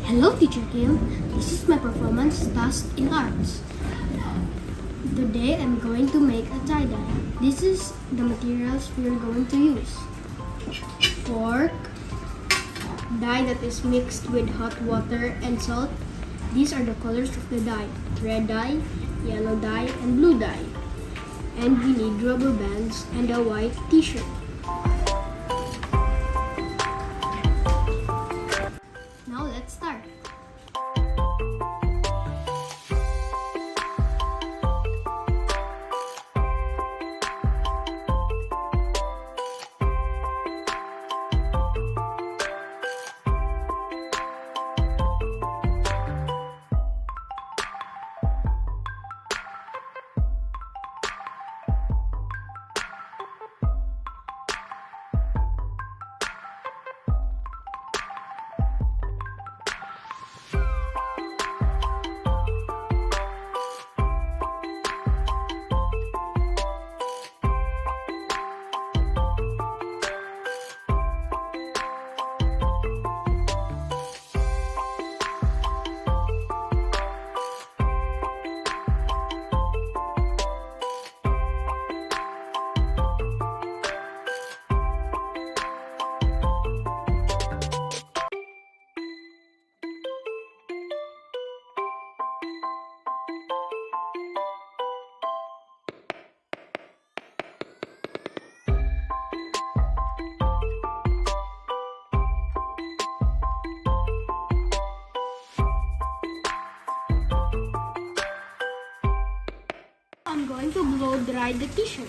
Hello, Teacher Kim. This is my performance task in arts. Today I'm going to make a tie-dye. This is the materials we are going to use. Cork, dye that is mixed with hot water and salt. These are the colors of the dye: red dye, yellow dye, and blue dye. And we need rubber bands and a white t-shirt. Now let's start. I'm going to blow dry the t-shirt.